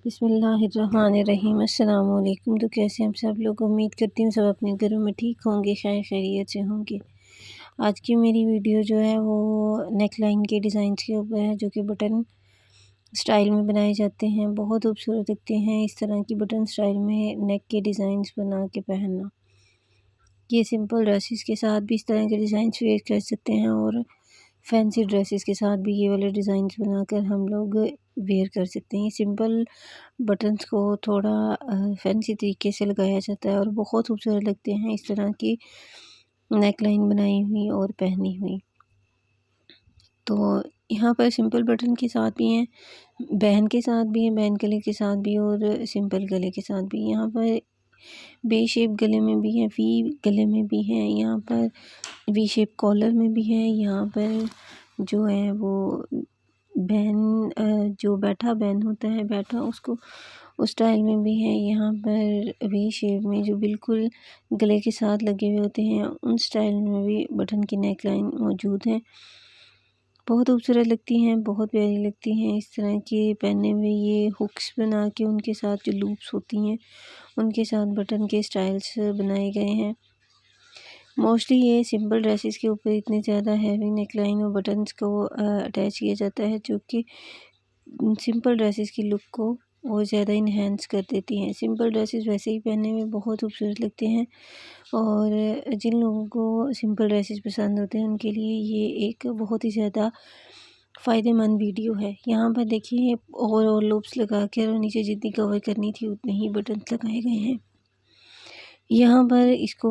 बिस्मिल्लाहिर्रहमानिर्रहीम। अस्सलाम वालेकुम। तो कैसे हम सब लोग, उम्मीद करती हूँ सब अपने घरों में ठीक होंगे, खैरियत से होंगे। आज की मेरी वीडियो जो है वो नेक लाइन के डिज़ाइंस के ऊपर है, जो कि बटन स्टाइल में बनाए जाते हैं। बहुत खूबसूरत दिखते हैं इस तरह की बटन स्टाइल में नेक के डिज़ाइंस बना के पहनना। ये सिंपल ड्रेसेस के साथ भी इस तरह के डिज़ाइंस वेयर कर सकते हैं, और फैंसी ड्रेसेस के साथ भी ये वाले डिज़ाइंस बनाकर हम लोग वेयर कर सकते हैं। सिंपल बटन्स को थोड़ा फैंसी तरीके से लगाया जाता है और बहुत खूबसूरत लगते हैं इस तरह की नेक लाइन बनाई हुई और पहनी हुई। तो यहाँ पर सिंपल बटन के साथ भी हैं, बहन के साथ भी हैं, बहन गले के साथ भी और सिंपल गले के साथ भी। यहाँ पर बे शेप गले में भी है, वी गले में भी है, यहाँ पर वी शेप कॉलर में भी है। यहाँ पर जो है वो बैन जो बैठा बैन होता है, बैठा उसको उस स्टाइल में भी है। यहाँ पर वी शेप में जो बिल्कुल गले के साथ लगे हुए होते हैं, उन स्टाइल में भी बटन की नेक लाइन मौजूद है। बहुत खूबसूरत लगती हैं, बहुत प्यारी लगती हैं इस तरह के पहने हुए। ये हुक्स बना के उनके साथ जो लूप्स होती हैं उनके साथ बटन के स्टाइल्स बनाए गए हैं। मोस्टली ये सिंपल ड्रेसेस के ऊपर इतने ज़्यादा हैवी नेकलाइन और बटन्स को अटैच किया जाता है, जो कि सिंपल ड्रेसेस की लुक को और ज़्यादा इन्हेंस कर देती हैं। सिंपल ड्रेसेस वैसे ही पहनने में बहुत खूबसूरत लगते हैं, और जिन लोगों को सिंपल ड्रेसेस पसंद होते हैं उनके लिए ये एक बहुत ही ज़्यादा फ़ायदेमंद वीडियो है। यहाँ पर देखिए और लूप्स लगा कर और नीचे जितनी कवर करनी थी उतने ही बटन्स लगाए गए हैं। यहाँ पर इसको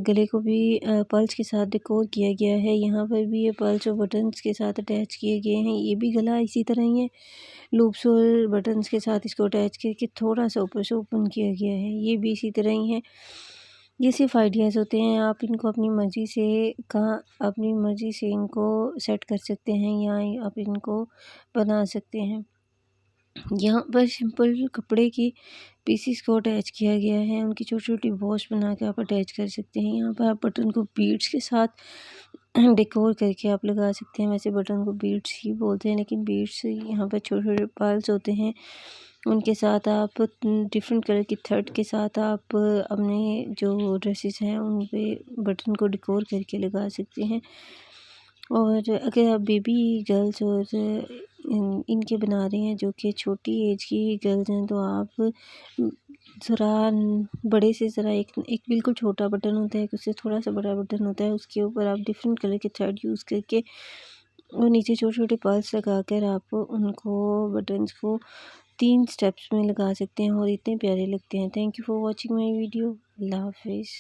गले को भी पर्ल्स के साथ डेकोर किया गया है। यहाँ पर भी ये पर्ल्स और बटन्स के साथ अटैच किए गए हैं। ये भी गला इसी तरह ही है, लूप्स और बटन्स के साथ इसको अटैच करके थोड़ा सा ऊपर से ओपन किया गया है। ये भी इसी तरह ही है। ये सिर्फ आइडियाज़ होते हैं, आप इनको अपनी मर्ज़ी से इनको सेट कर सकते हैं या आप इनको बना सकते हैं। यहाँ पर सिंपल कपड़े की पीसीस को अटैच किया गया है, उनकी छोटी-छोटी बॉस बना के आप अटैच कर सकते हैं। यहाँ पर आप बटन को बीड्स के साथ डेकोर करके आप लगा सकते हैं। वैसे बटन को बीड्स ही बोलते हैं, लेकिन बीड्स यहाँ पर छोटे-छोटे पर्ल्स होते हैं, उनके साथ आप डिफरेंट कलर की थ्रेड के साथ आप अपने जो ड्रेसेस हैं उन पे बटन को डेकोर करके लगा सकते हैं। और अगर आप बेबी गर्ल्स और इनके बना रहे हैं, जो कि छोटी एज की गर्ल्स हैं, तो आप ज़रा बड़े से ज़रा एक बिल्कुल छोटा बटन होता है, एक उससे थोड़ा सा बड़ा बटन होता है, उसके ऊपर आप डिफरेंट कलर के थ्रेड यूज़ करके और नीचे छोटे-छोटे पर्ल्स लगाकर आप उनको बटन्स को 3 स्टेप्स में लगा सकते हैं और इतने प्यारे लगते हैं। Thank you for watching my video. अल्लाह हाफ़िज़।